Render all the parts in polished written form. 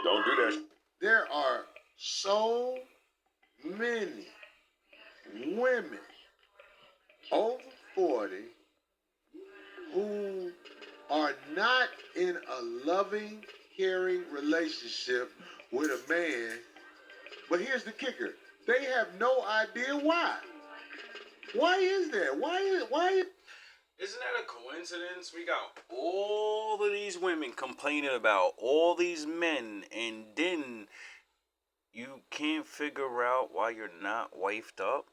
Don't do that. There are so many women over 40 who are not in a loving, caring relationship with a man. But here's the kicker. They have no idea why. Why is that? Isn't that a coincidence? We got all of these women complaining about all these men, and then you can't figure out why you're not wifed up?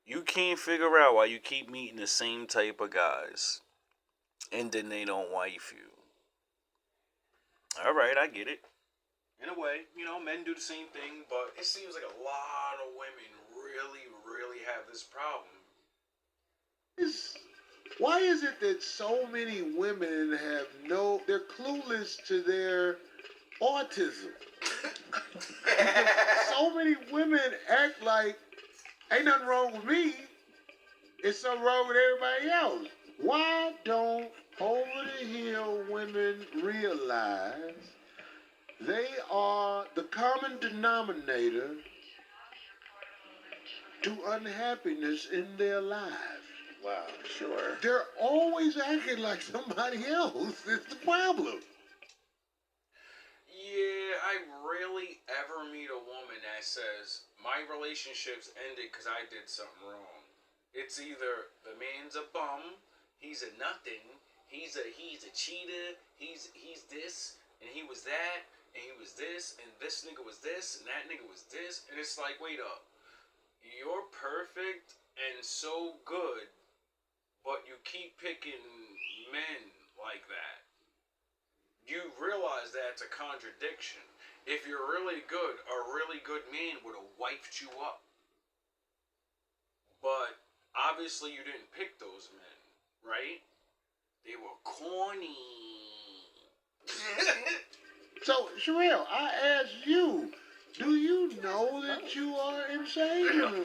You can't figure out why you keep meeting the same type of guys, and then they don't wife you. Alright, I get it. In a way, men do the same thing, but it seems like a lot of women really, really have this problem. Why is it that so many women they're clueless to their autism? So many women act like ain't nothing wrong with me. It's something wrong with everybody else. Why don't over-the-hill women realize they are the common denominator to unhappiness in their lives? Wow, sure. They're always acting like somebody else is the problem. Yeah, I rarely ever meet a woman that says, my relationship's ended because I did something wrong. It's either the man's a bum, he's a nothing, he's a cheater, he's this, and he was that, and he was this, and this nigga was this, and that nigga was this, and it's like, wait up. You're perfect and so good, but you keep picking men like that. You realize that's a contradiction. If you're really good, a really good man would have wifed you up. But obviously you didn't pick those men, right? They were corny. So, Sherelle, I asked you, do you know that you are insane?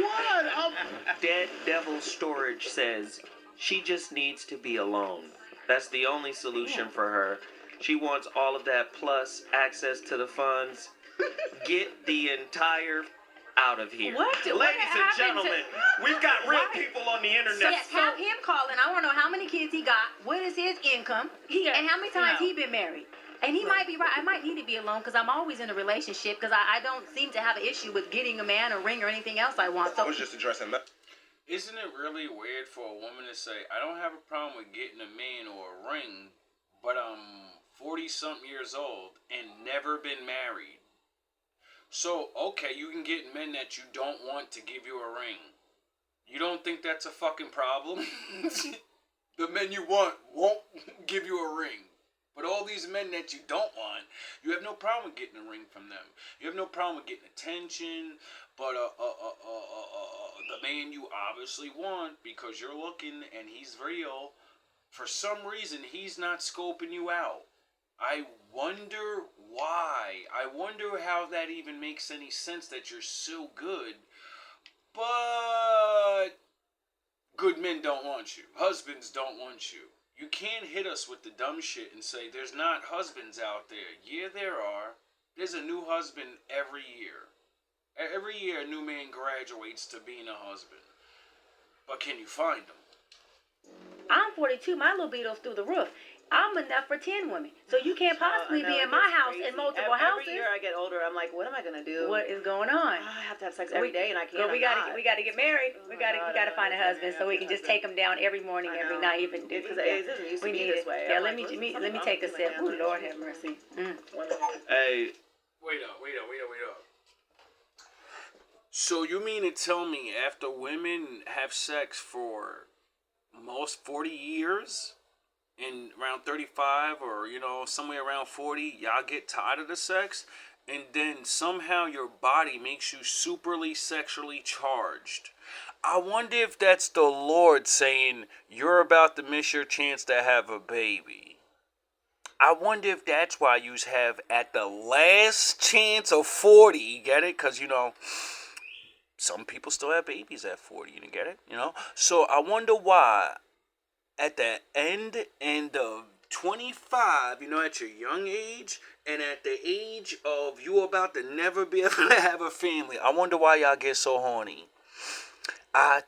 What? Dead Devil Storage says she just needs to be alone. That's the only solution for her. She wants all of that plus access to the funds. Get the entire out of here. Ladies and gentlemen, we've got real people on the internet. Yes, have him calling. I want to know how many kids he got, what is his income, and how many times he been married. And he might be right. I might need to be alone because I'm always in a relationship because I don't seem to have an issue with getting a man, a ring, or anything else I want. So I was just addressing that. Isn't it really weird for a woman to say, I don't have a problem with getting a man or a ring, but I'm 40-something years old and never been married? So, okay, you can get men that you don't want to give you a ring. You don't think that's a fucking problem? The men you want won't give you a ring. But all these men that you don't want, you have no problem with getting a ring from them. You have no problem with getting attention. But the man you obviously want, because you're looking and he's real, for some reason he's not scoping you out. I wonder why. I wonder how that even makes any sense that you're so good. But good men don't want you. Husbands don't want you. You can't hit us with the dumb shit and say there's not husbands out there. Yeah, there are. There's a new husband every year. Every year a new man graduates to being a husband. But can you find them? I'm 42. My libido's through the roof. I'm enough for 10 women. So you can't possibly be in my house in multiple houses. Every year I get older, I'm like, what am I gonna do? What is going on? I have to have sex every day, and I can't. But we gotta get married. We gotta find a husband so we can just take him down every morning, every night, even. Because it doesn't used to be this way. Yeah, let me take a sip. Oh Lord have mercy. Hey, wait up. So you mean to tell me after women have sex for most 40 years? And around 35 or, somewhere around 40, y'all get tired of the sex, and then somehow your body makes you superly sexually charged. I wonder if that's the Lord saying you're about to miss your chance to have a baby. I wonder if that's why you have at the last chance of 40, get it? Because, some people still have babies at 40, you get it? So I wonder why at the end of 25, at your young age, and at the age of you about to never be able to have a family, I wonder why y'all get so horny. I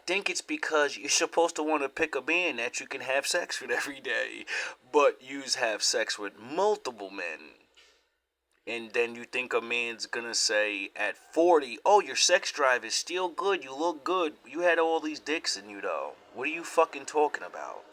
think it's because you're supposed to want to pick a man that you can have sex with every day, but you have sex with multiple men. And then you think a man's gonna say at 40, oh, your sex drive is still good, you look good, you had all these dicks in you though. What are you fucking talking about?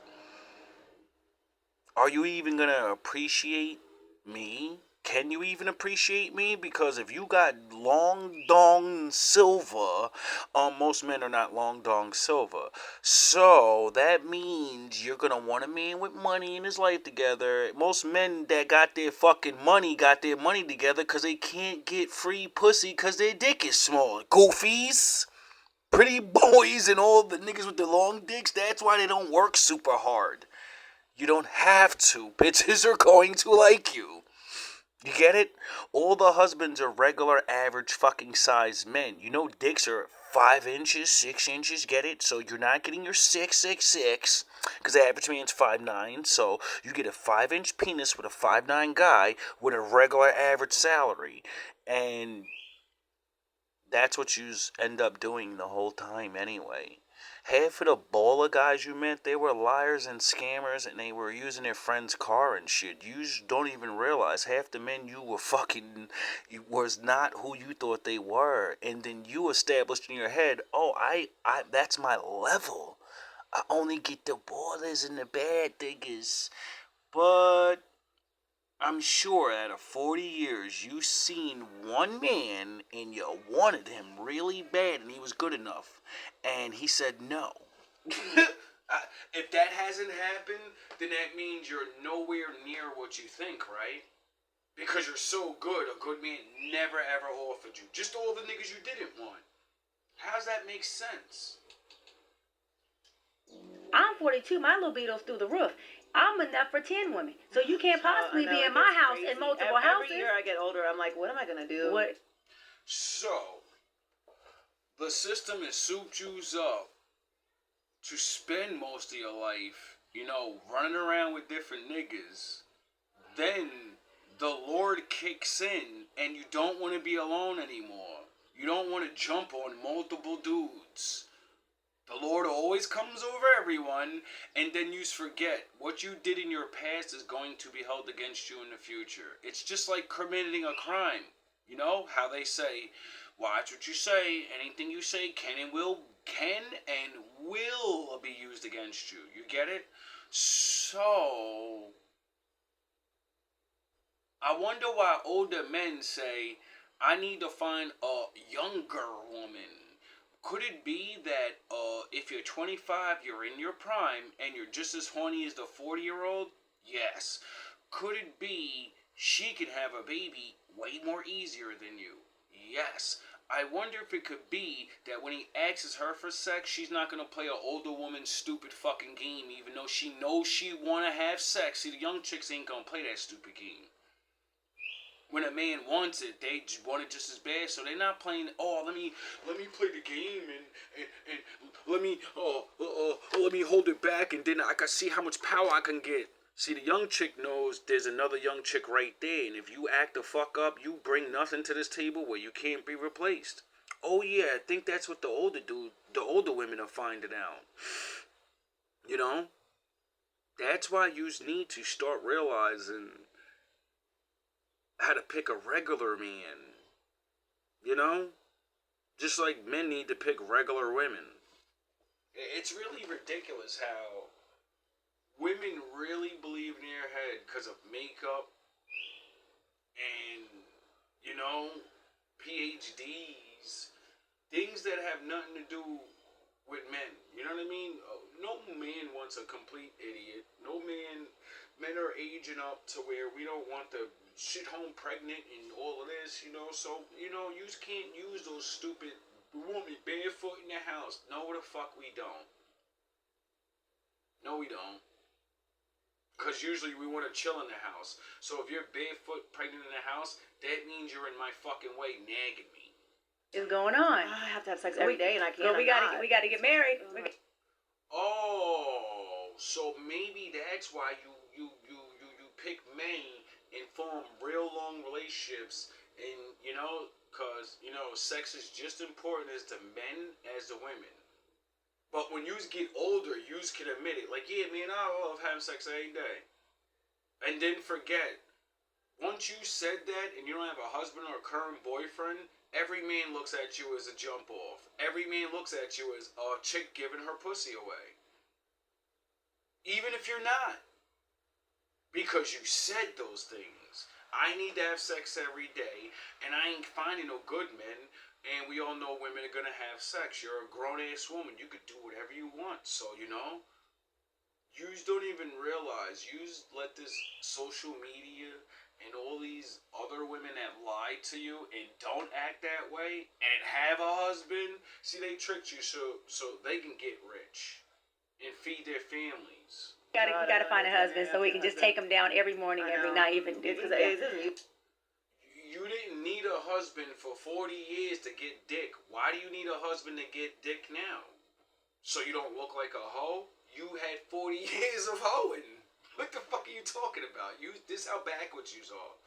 Are you even gonna appreciate me? Can you even appreciate me? Because if you got long dong silver, most men are not long dong silver. So that means you're gonna want a man with money in his life together. Most men that got their fucking money got their money together because they can't get free pussy because their dick is small. Goofies. Pretty boys and all the niggas with the long dicks, that's why they don't work super hard. You don't have to. Bitches are going to like you. You get it? All the husbands are regular, average fucking size men. Dicks are 5 inches, 6 inches, get it? So you're not getting your 6'6", because the average man's 5'9", so you get a 5-inch penis with a 5'9" guy with a regular average salary. And that's what you end up doing the whole time anyway. Half of the ball of guys you met, they were liars and scammers, and they were using their friend's car and shit. You don't even realize half the men you were fucking was not who you thought they were. And then you established in your head, oh, I that's my level. I only get the ballers and the bad diggers. But I'm sure out of 40 years, you seen one man and you wanted him really bad and he was good enough. And he said no. If that hasn't happened, then that means you're nowhere near what you think, right? Because you're so good, a good man never ever offered you. Just all the niggas you didn't want. How does that make sense? I'm 42. My libido's through the roof. I'm enough for 10 women. So you can't possibly be in my house in multiple houses. Every year I get older, I'm like, what am I going to do? What? So, the system has souped you up to spend most of your life, running around with different niggas. Then the Lord kicks in and you don't want to be alone anymore. You don't want to jump on multiple dudes. The Lord always comes over everyone, and then you forget what you did in your past is going to be held against you in the future. It's just like committing a crime. You know how they say, watch what you say. Anything you say can and will be used against you. You get it? So, I wonder why older men say, I need to find a younger woman. Could it be that if you're 25, you're in your prime, and you're just as horny as the 40-year-old? Yes. Could it be she can have a baby way more easier than you? Yes. I wonder if it could be that when he asks her for sex, she's not going to play an older woman's stupid fucking game, even though she knows she want to have sex. See, the young chicks ain't going to play that stupid game. When a man wants it, they want it just as bad, so they're not playing, let me play the game and let me hold it back, and then I can see how much power I can get. See, the young chick knows there's another young chick right there, and if you act the fuck up, you bring nothing to this table where you can't be replaced. Oh yeah, I think that's what the older women are finding out. That's why you need to start realizing how to pick a regular man. Just like men need to pick regular women. It's really ridiculous how women really believe in their head because of makeup and, PhDs, things that have nothing to do with men. You know what I mean? No man wants a complete idiot. Men are aging up to where we don't want the shit home pregnant and all of this, so, you can't use those stupid, we want me barefoot in the house. No, the fuck we don't. No, we don't. Because usually we want to chill in the house. So if you're barefoot pregnant in the house, that means you're in my fucking way nagging me. What's going on? I have to have sex every day and I can't. So we gotta get married. Oh, so maybe that's why you pick men and form real long relationships, and because sex is just important as the men as the women. But when you get older, you can admit it. Like, yeah, man, I love having sex every day. And then forget. Once you said that and you don't have a husband or a current boyfriend, every man looks at you as a jump off. Every man looks at you as a chick giving her pussy away. Even if you're not. Because you said those things. I need to have sex every day, and I ain't finding no good men. And we all know women are gonna have sex. You're a grown-ass woman. You could do whatever you want. So, you don't even realize. You let this social media and all these other women that lie to you and don't act that way and have a husband. See, they tricked you so they can get rich and feed their families. You gotta find a husband so we can just take him down every morning, every night, even. You didn't need a husband for 40 years to get dick. Why do you need a husband to get dick now? So you don't look like a hoe? You had 40 years of hoeing. What the fuck are you talking about? This is how backwards you are.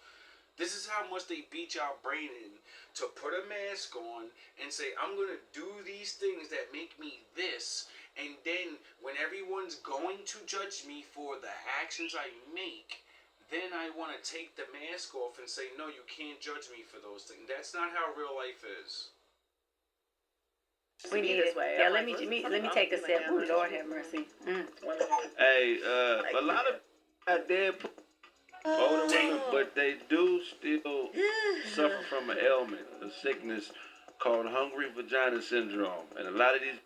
This is how much they beat y'all brain in to put a mask on and say, I'm going to do these things that make me this. And then when everyone's going to judge me for the actions I make, then I want to take the mask off and say, no, you can't judge me for those things. That's not how real life is. We need it. Yeah, let me take a sip. Oh, Lord have mercy. Hey, a lot of dead older women, but they do still suffer from an ailment, a sickness called hungry vagina syndrome. And a lot of these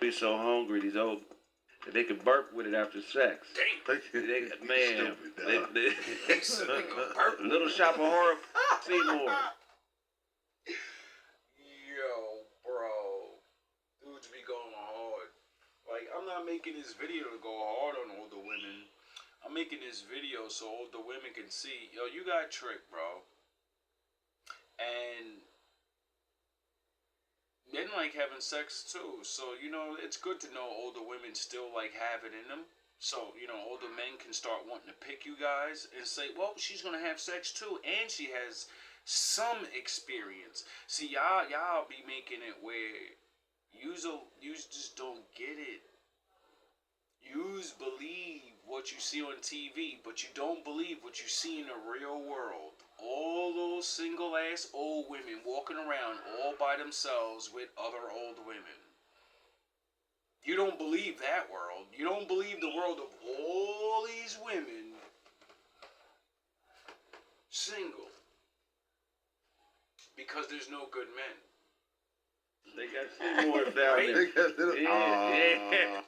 be so hungry, these old, that they can burp with it after sex. Man, Little Shop of Horror, see more. Yo, bro. Dudes be going hard. Like, I'm not making this video to go hard on older women. I'm making this video so older women can see, yo, you got tricked, bro. And men like having sex too. So, it's good to know older women still like have it in them. So, older men can start wanting to pick you guys and say, well, she's going to have sex too. And she has some experience. See, y'all be making it where you just don't get it. Yous believe what you see on TV, but you don't believe what you see in the real world. All those single-ass old women walking around all by themselves with other old women. You don't believe that world. You don't believe the world of all these women single. Because there's no good men. They got Seymour down there. Yeah.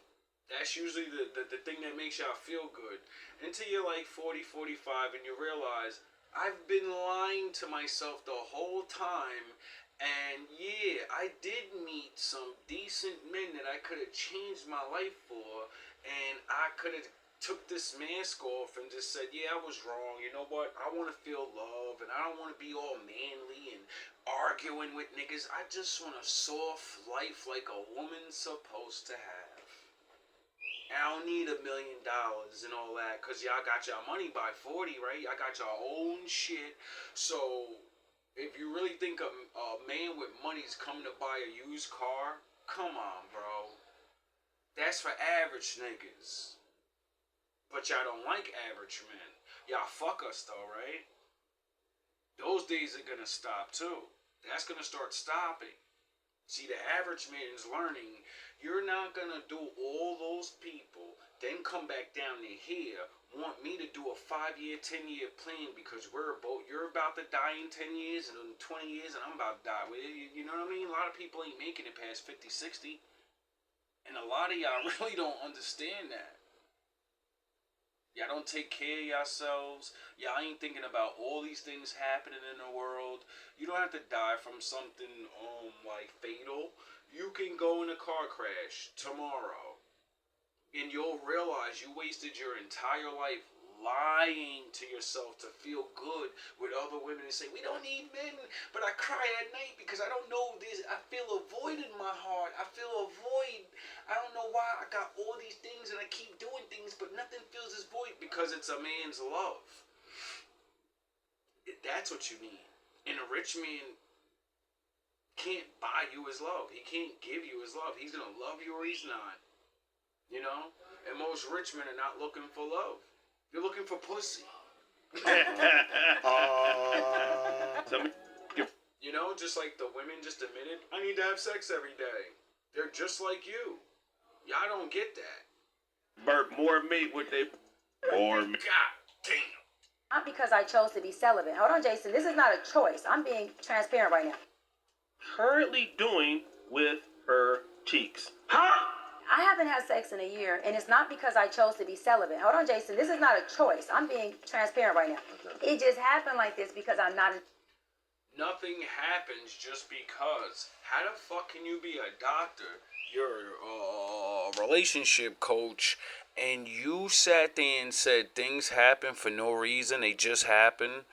That's usually the thing that makes y'all feel good. Until you're like 40, 45 and you realize, I've been lying to myself the whole time. And yeah, I did meet some decent men that I could have changed my life for. And I could have took this mask off and just said, yeah, I was wrong. You know what? I want to feel love and I don't want to be all manly and arguing with niggas. I just want a soft life like a woman's supposed to have. I don't need $1 million and all that, because y'all got y'all money by 40, right? Y'all got y'all own shit. So, if you really think a man with money is coming to buy a used car, come on, bro. That's for average niggas. But y'all don't like average men. Y'all fuck us, though, right? Those days are gonna stop, too. That's gonna start stopping. See, the average man is learning, you're not going to do all those people, then come back down to here, want me to do a 5-year, 10-year plan because you're about to die in 10 years and in 20 years and I'm about to die. You know what I mean? A lot of people ain't making it past 50, 60. And a lot of y'all really don't understand that. Y'all don't take care of yourselves. Y'all ain't thinking about all these things happening in the world. You don't have to die from something like fatal. You can go in a car crash tomorrow. And you'll realize you wasted your entire life lying to yourself to feel good with other women and say, we don't need men, but I cry at night because I don't know this. I feel a void in my heart. I feel a void. I don't know why I got all these things and I keep doing things, but nothing fills this void because it's a man's love. That's what you need. And a rich man can't buy you his love. He can't give you his love. He's going to love you or he's not. You know? And most rich men are not looking for love. They're looking for pussy. You know, just like the women just admitted, I need to have sex every day. They're just like you. Y'all don't get that. Burp more meat with they more meat. God damn. Not because I chose to be celibate. Hold on, Jason. This is not a choice. I'm being transparent right now. Currently doing with her cheeks. Huh? I haven't had sex in a year, and it's not because I chose to be celibate. Hold on, Jason. This is not a choice. I'm being transparent right now. It just happened like this because I'm not. Nothing happens just because. How the fuck can you be a doctor? You're a relationship coach, and you sat there and said things happen for no reason. They just happen.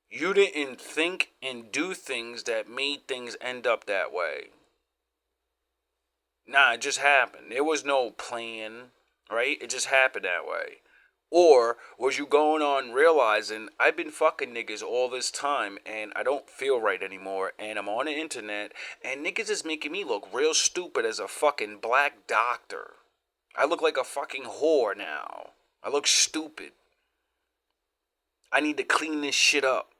You didn't think and do things that made things end up that way. Nah, it just happened. There was no plan, right? It just happened that way. Or was you going on realizing I've been fucking niggas all this time and I don't feel right anymore and I'm on the internet and niggas is making me look real stupid as a fucking black doctor. I look like a fucking whore now. I look stupid. I need to clean this shit up.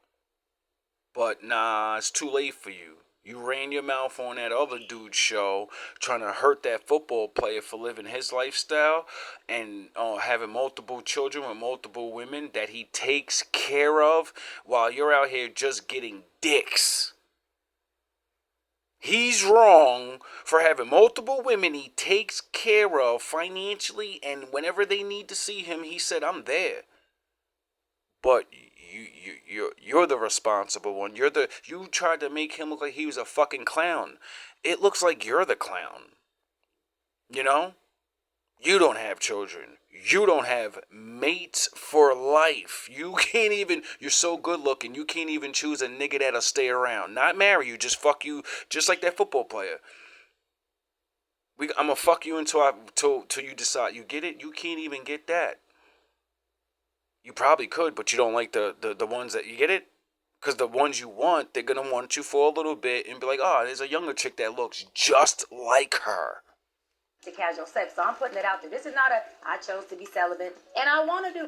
But nah, it's too late for you. You ran your mouth on that other dude's show trying to hurt that football player for living his lifestyle and having multiple children with multiple women that he takes care of while you're out here just getting dicks. He's wrong for having multiple women he takes care of financially, and whenever they need to see him, he said, I'm there. But you're the responsible one. You tried to make him look like he was a fucking clown. It looks like you're the clown. You know? You don't have children. You don't have mates for life. You can't even, you're so good looking, you can't even choose a nigga that'll stay around. Not marry you, just fuck you, just like that football player. I'm gonna fuck you until you decide. You get it? You can't even get that. You probably could, but you don't like the ones that, you get it? Because the ones you want, they're going to want you for a little bit and be like, oh, there's a younger chick that looks just like her. To casual sex, so I'm putting it out there. This is not I chose to be celibate, and I want to do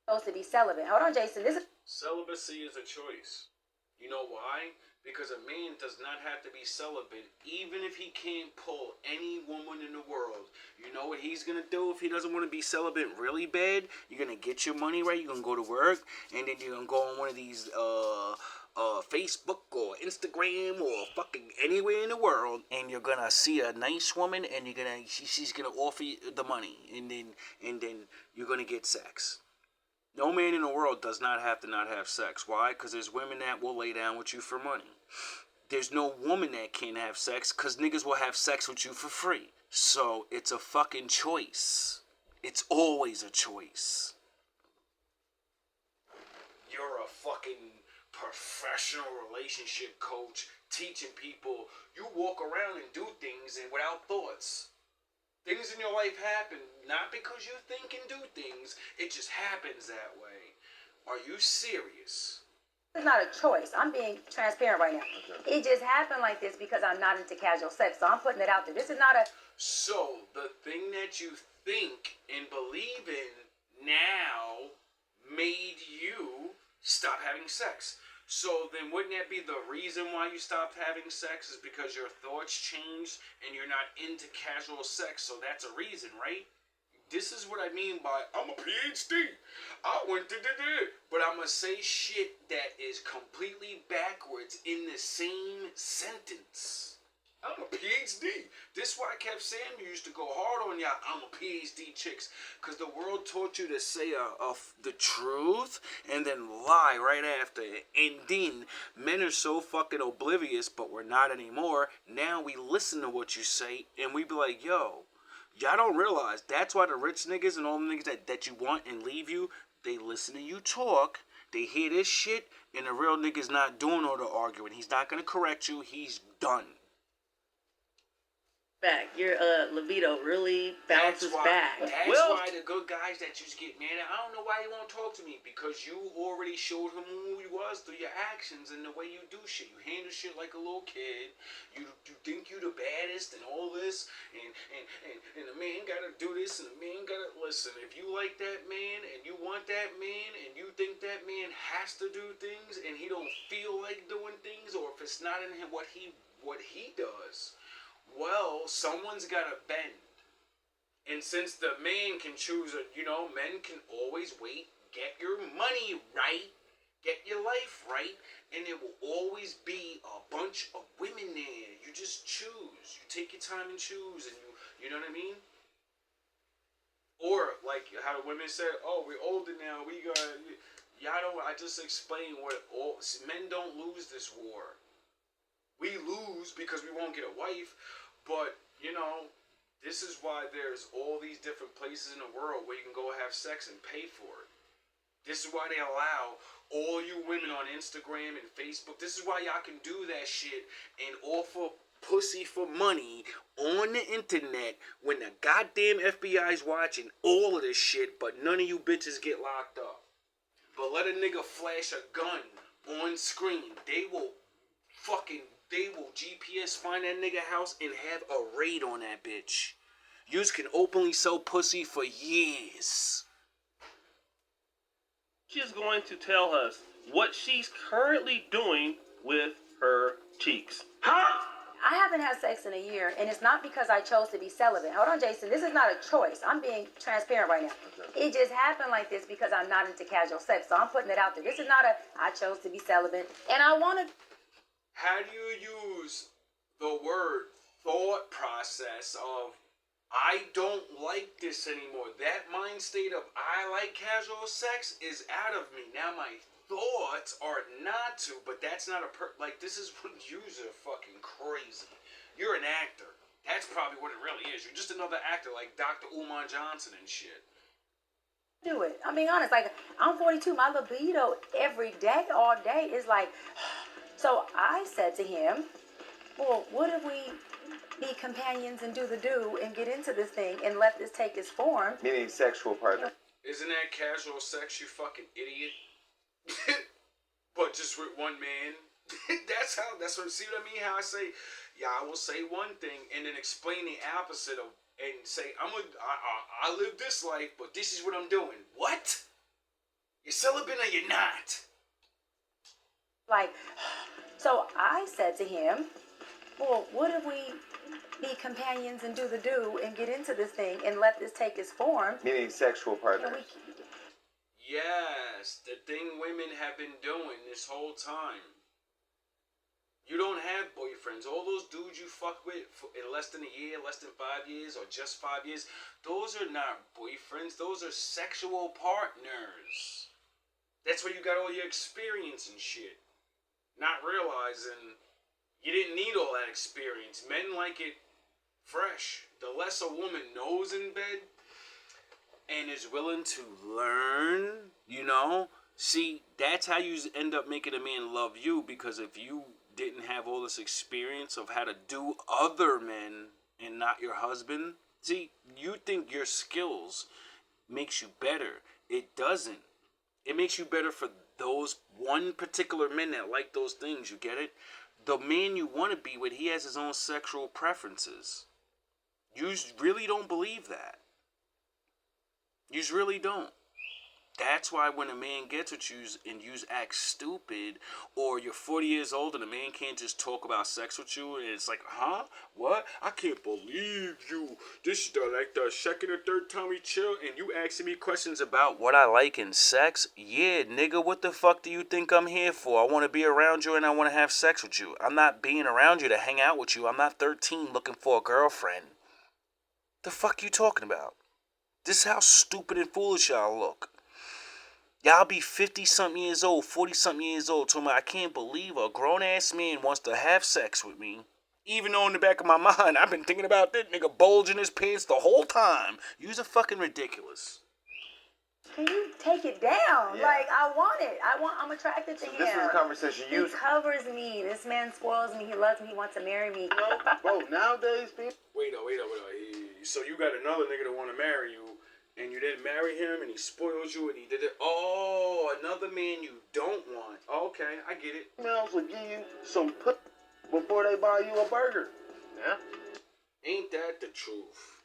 chose to be celibate. Hold on, Jason. This is celibacy is a choice. You know why? Because a man does not have to be celibate, even if he can't pull any woman in the world. You know what he's going to do if he doesn't want to be celibate really bad? You're going to get your money right, you're going to go to work, and then you're going to go on one of these, Facebook or Instagram or fucking anywhere in the world, and you're going to see a nice woman, and she's going to offer you the money, and then you're going to get sex. No man in the world does not have to not have sex. Why? Because there's women that will lay down with you for money. There's no woman that can't have sex because niggas will have sex with you for free. So it's a fucking choice. It's always a choice. You're a fucking professional relationship coach teaching people. You walk around and do things and without thoughts. Things in your life happen not because you think and do things. It just happens that way. Are you serious? It's not a choice. I'm being transparent right now. It just happened like this because I'm not into casual sex, so I'm putting it out there. This is not a. So the thing that you think and believe in now made you stop having sex. So then wouldn't that be the reason why you stopped having sex is because your thoughts changed and you're not into casual sex? So that's a reason, right? This is what I mean by I'm a PhD. I went to but I'm going to say shit that is completely backwards in the same sentence. I'm a PhD. This is why I kept saying you used to go hard on y'all I'm a PhD chicks. Because the world taught you to say the truth and then lie right after. And then men are so fucking oblivious, but we're not anymore. Now we listen to what you say and we be like, yo, Y'all don't realize that's why the rich niggas and all the niggas that you want and leave you, they listen to you talk, they hear this shit, and the real nigga's not doing all the arguing. He's not gonna correct you, he's done. Back. Your libido really bounces back. That's why the good guys that used to get mad at, I don't know why you won't talk to me, because you already showed him who you was through your actions and the way you do shit. You handle shit like a little kid. You think you the baddest and all this, and the man gotta do this and the man gotta listen. If you like that man and you want that man and you think that man has to do things and he don't feel like doing things, or if it's not in him what he does, well, someone's got to bend. And since the man can choose, men can always wait. Get your money right. Get your life right. And there will always be a bunch of women there. You just choose. You take your time and choose. And you know what I mean? Or, like how the women said, oh, we're older now. I just explained men don't lose this war. We lose because we won't get a wife, but, this is why there's all these different places in the world where you can go have sex and pay for it. This is why they allow all you women on Instagram and Facebook. This is why y'all can do that shit and offer pussy for money on the internet when the goddamn FBI's watching all of this shit, but none of you bitches get locked up. But let a nigga flash a gun on screen. They will GPS find that nigga house and have a raid on that bitch. Yous can openly sell pussy for years. She's going to tell us what she's currently doing with her cheeks. I haven't had sex in a year, and it's not because I chose to be celibate. Hold on, Jason. This is not a choice. I'm being transparent right now. It just happened like this because I'm not into casual sex, so I'm putting it out there. This is not I chose to be celibate, and I want to. How do you use the word thought process of I don't like this anymore? That mind state of I like casual sex is out of me. Now my thoughts are not to, but that's not this is when yous are fucking crazy. You're an actor. That's probably what it really is. You're just another actor like Dr. Umar Johnson and shit. Do it. I'm being honest. Like, I'm 42. My libido every day, all day is like. So I said to him, well, what if we be companions and do the do and get into this thing and let this take its form? Meaning sexual partner. Isn't that casual sex, you fucking idiot? But just with one man. See what I mean? How I say, I will say one thing and then explain the opposite of, and say, I live this life, but this is what I'm doing. What? You're celibate or you're not? Like, so I said to him, well, what if we be companions and do the do and get into this thing and let this take its form? Meaning sexual partner. Yes, the thing women have been doing this whole time. You don't have boyfriends. All those dudes you fuck with in less than a year, less than 5 years, or just 5 years, those are not boyfriends. Those are sexual partners. That's where you got all your experience and shit. Not realizing you didn't need all that experience. Men like it fresh. The less a woman knows in bed and is willing to learn, see, that's how you end up making a man love you, because if you didn't have all this experience of how to do other men and not your husband, see, you think your skills makes you better. It doesn't. It makes you better for those one particular men that like those things, you get it? The man you want to be with, he has his own sexual preferences. You really don't believe that. You really don't. That's why when a man gets with you and you act stupid, or you're 40 years old and a man can't just talk about sex with you, and it's like, huh? What? I can't believe you. This is the second or third time we chill, and you asking me questions about what I like in sex? Yeah, nigga, what the fuck do you think I'm here for? I want to be around you and I want to have sex with you. I'm not being around you to hang out with you. I'm not 13 looking for a girlfriend. The fuck you talking about? This is how stupid and foolish y'all look. Y'all be 50-something years old, 40-something years old, telling me I can't believe a grown-ass man wants to have sex with me, Even though in the back of my mind, I've been thinking about that nigga bulging his pants the whole time. You's a fucking ridiculous. Can you take it down? Yeah. Like, I want it. I'm attracted to him. This was a conversation He covers me. This man spoils me. He loves me. He wants to marry me. Bro, nowadays, people. Wait up. So you got another nigga that want to marry you, and you didn't marry him, and he spoils you, and he did it. Oh, another man you don't want. Okay, I get it. Females will give you some put before they buy you a burger. Yeah. Ain't that the truth?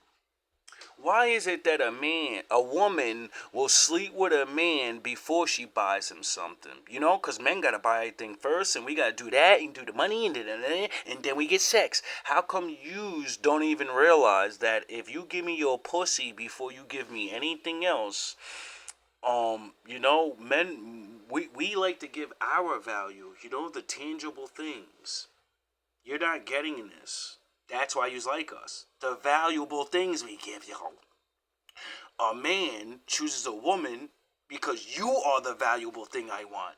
Why is it that a woman will sleep with a man before she buys him something? You know, because men got to buy everything first, and we got to do that, and do the money, and then we get sex. How come yous don't even realize that if you give me your pussy before you give me anything else, you know, men, we like to give our value, you know, the tangible things. You're not getting this. That's why you like us. The valuable things we give you. A man chooses a woman because you are the valuable thing I want.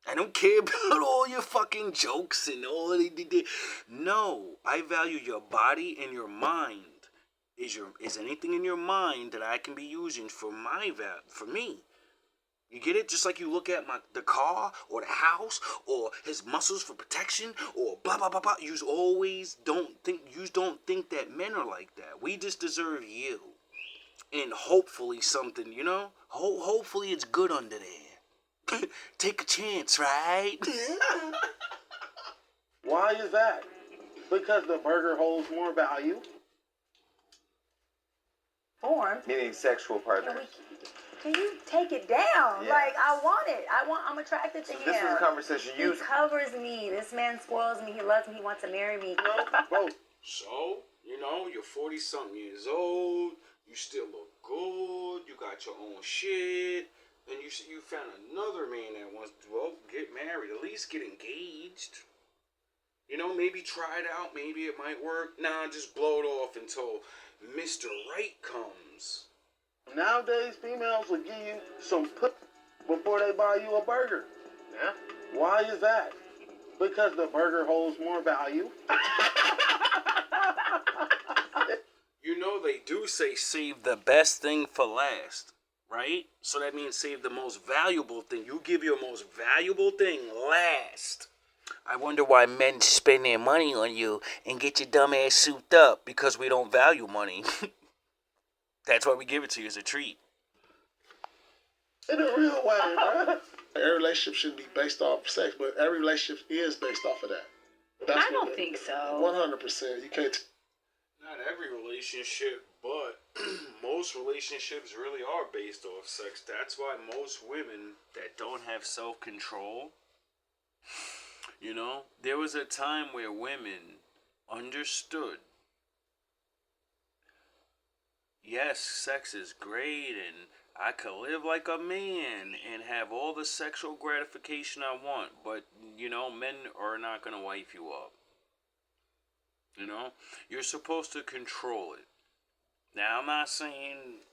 I don't care about all your fucking jokes and all of the. No, I value your body and your mind. Is anything in your mind that I can be using for for me? You get it? Just like you look at the car or the house or his muscles for protection or blah blah blah blah. You don't think that men are like that. We just deserve you, and hopefully something, you know. Hopefully it's good under there. Take a chance, right? Why is that? Because the burger holds more value. Form. Meaning sexual partners. Can you take it down? Yeah. Like, I want it. I'm attracted to him. This was a conversation He covers me. This man spoils me. He loves me. He wants to marry me. Bro, So, you know, you're 40-something years old. You still look good. You got your own shit. And you found another man that wants to, well, get married. At least get engaged. You know, maybe try it out. Maybe it might work. Nah, just blow it off until Mr. Right comes. nowadays, females will give you some put before they buy you a burger. Yeah. Why is that? Because the burger holds more value. You know, they do say save the best thing for last, right? So that means save the most valuable thing. You give your most valuable thing last. I wonder why men spend their money on you and get your dumb ass souped up, because we don't value money. That's why we give it to you as a treat. In a real way, bro. Every relationship shouldn't be based off sex, but every relationship is based off of that. I don't think so. 100%. You can't. Not every relationship, but most relationships really are based off sex. That's why most women that don't have self-control, you know, there was a time where women understood, yes, sex is great and I could live like a man and have all the sexual gratification I want, but, you know, men are not going to wife you up. You know, you're supposed to control it. Now, I'm not saying,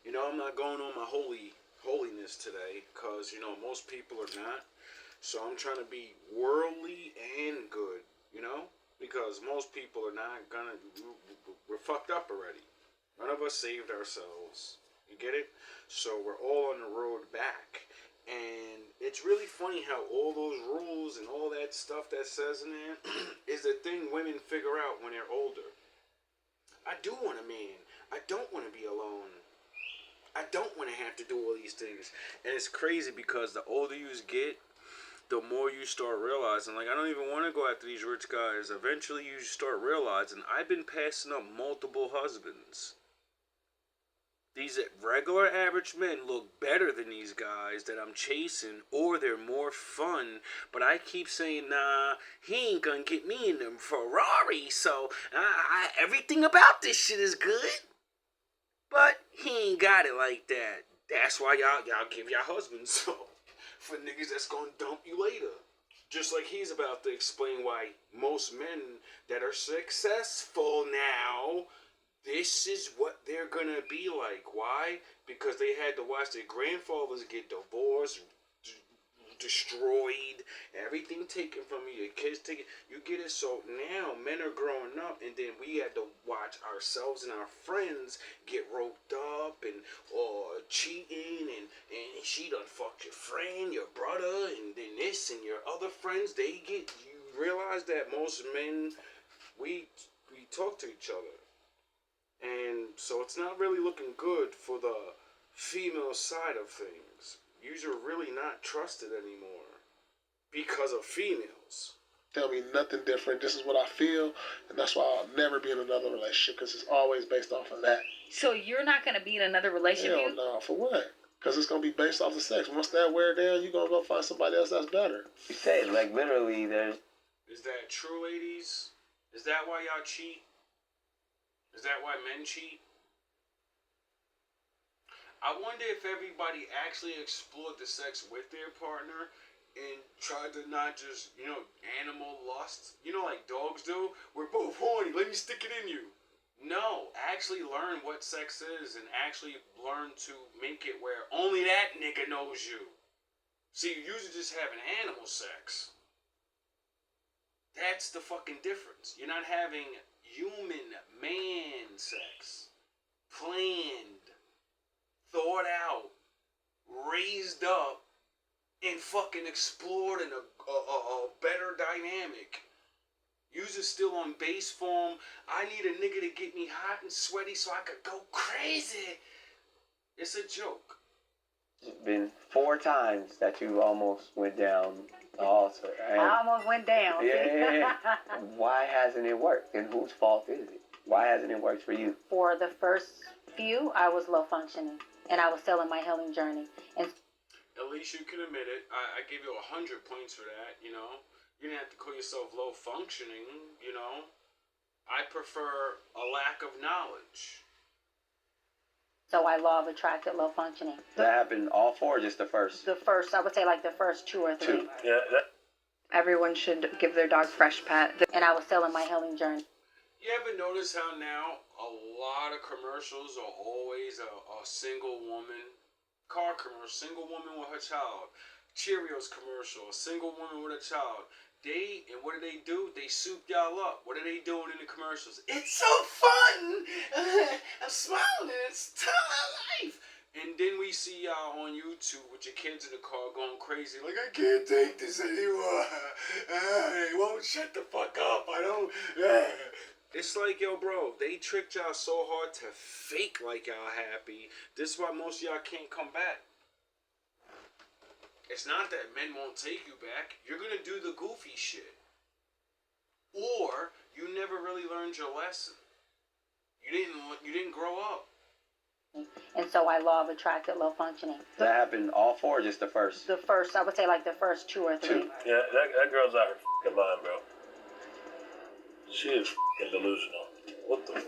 you know, I'm not going on my holiness today, because, you know, most people are not. So I'm trying to be worldly and good, you know, because most people are not gonna, we're fucked up already. None of us saved ourselves. You get it? So we're all on the road back. And it's really funny how all those rules and all that stuff that says in there is the thing women figure out when they're older. I do want a man. I don't want to be alone. I don't want to have to do all these things. And it's crazy because the older you get, the more you start realizing, like, I don't even want to go after these rich guys. Eventually you start realizing, I've been passing up multiple husbands. These regular average men look better than these guys that I'm chasing, or they're more fun, but I keep saying, nah, he ain't gonna get me in them Ferrari, so everything about this shit is good, but he ain't got it like that. That's why y'all give y'all husbands, so, for niggas that's gonna dump you later. Just like he's about to explain why most men that are successful now, this is what they're gonna be like. Why? Because they had to watch their grandfathers get divorced, destroyed, everything taken from you, your kids taken. You get it. So now men are growing up, and then we had to watch ourselves and our friends get roped up and or cheating, and she done fucked your friend, your brother, and then this and your other friends. They get. You realize that most men, we talk to each other, and so it's not really looking good for the female side of things. You're really not trusted anymore because of females. Tell me nothing different. This is what I feel, and that's why I'll never be in another relationship, because it's always based off of that. So you're not going to be in another relationship? Hell no. For what? Because it's going to be based off the sex. Once that wear down, you're going to go find somebody else that's better. You say it like literally there's... Is that true, ladies? Is that why y'all cheat? Is that why men cheat? I wonder if everybody actually explored the sex with their partner and tried to not just, animal lust. Like dogs do. We're both horny. Let me stick it in you. No, actually learn what sex is and actually learn to make it where only that nigga knows you. See, you usually just having animal sex. That's the fucking difference. You're not having human man sex. Planned, thought out, raised up, and fucking explored in a better dynamic. Yours is still on base form. I need a nigga to get me hot and sweaty so I could go crazy. It's a joke. It's been 4 times that you almost went down the altar. I almost went down. Yeah. Why hasn't it worked? And whose fault is it? Why hasn't it worked for you? For the first few, I was low functioning, and I was still in my healing journey. And at least you can admit it. I give you 100 points for that, You didn't have to call yourself low functioning, I prefer a lack of knowledge. so I law of attracted low functioning. That happened all 4 or just the first? The first, I would say like the first 2 or 3. 2. Yeah. Everyone should give their dog fresh pet. And I was still in my healing journey. You ever notice how now a lot of commercials are always a single woman? Car commercial, single woman with her child. Cheerios commercial, a single woman with a child. And what do? They soup y'all up. What are they doing in the commercials? It's so fun! I'm smiling, it's telling my life! And then we see y'all on YouTube with your kids in the car going crazy, like, I can't take this anymore. They won't shut the fuck up. I don't. It's like, yo, bro, they tricked y'all so hard to fake like y'all happy. This is why most of y'all can't come back. It's not that men won't take you back. You're gonna do the goofy shit. Or you never really learned your lesson. You didn't grow up. And so I law of attracted low functioning. That happened all 4 or just the first? The first, I would say like the first 2 or 3. 2. Yeah, that girl's out her fucking mind, bro. She is fucking delusional. What the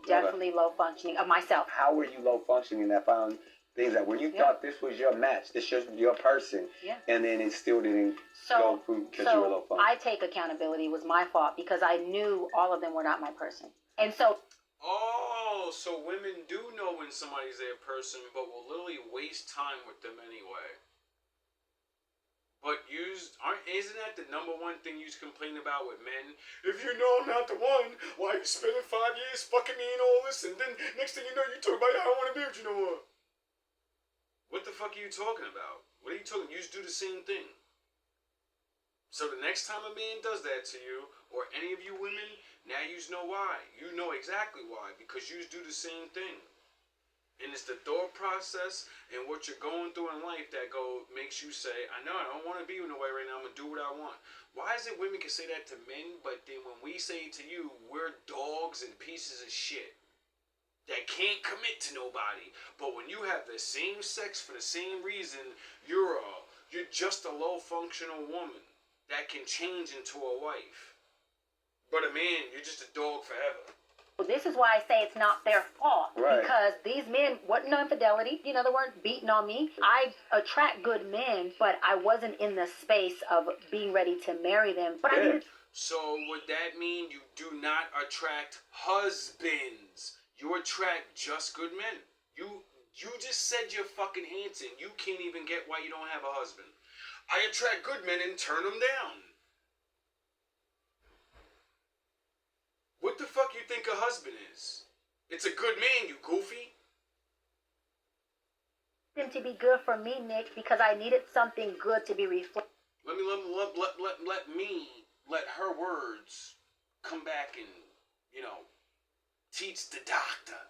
Definitely low functioning of myself. How were you low functioning that found things that where you thought this was your match, this was your person, and then it still didn't go through because you were low functioning? I take accountability. It was my fault because I knew all of them were not my person. And so... Oh, so women do know when somebody's their person, but will literally waste time with them anyway. But isn't that the number one thing you complain about with men? If you know I'm not the one, why are you spending 5 years fucking me and all this, and then next thing you know you talk about, I don't want to be with you no more. What the fuck are you talking about? What are you talking? You just do the same thing. So the next time a man does that to you, or any of you women, now you know why. You know exactly why, because you do the same thing. And it's the thought process and what you're going through in life that makes you say, I know I don't want to be with nobody right now, I'm going to do what I want. Why is it women can say that to men, but then when we say it to you, we're dogs and pieces of shit that can't commit to nobody? But when you have the same sex for the same reason, you're just a low functional woman that can change into a wife. But a man, you're just a dog forever. This is why I say it's not their fault. Right. Because these men wasn't no infidelity. In other words, beating on me. I attract good men, but I wasn't in the space of being ready to marry them. But I needed... So would that mean you do not attract husbands? You attract just good men. You just said your fucking answer. You can't even get why you don't have a husband. I attract good men and turn them down. What the fuck you think a husband is? It's a good man, you goofy. Him to be good for me, Nick, because I needed something good to be reflected. Let her words come back and, teach the doctor.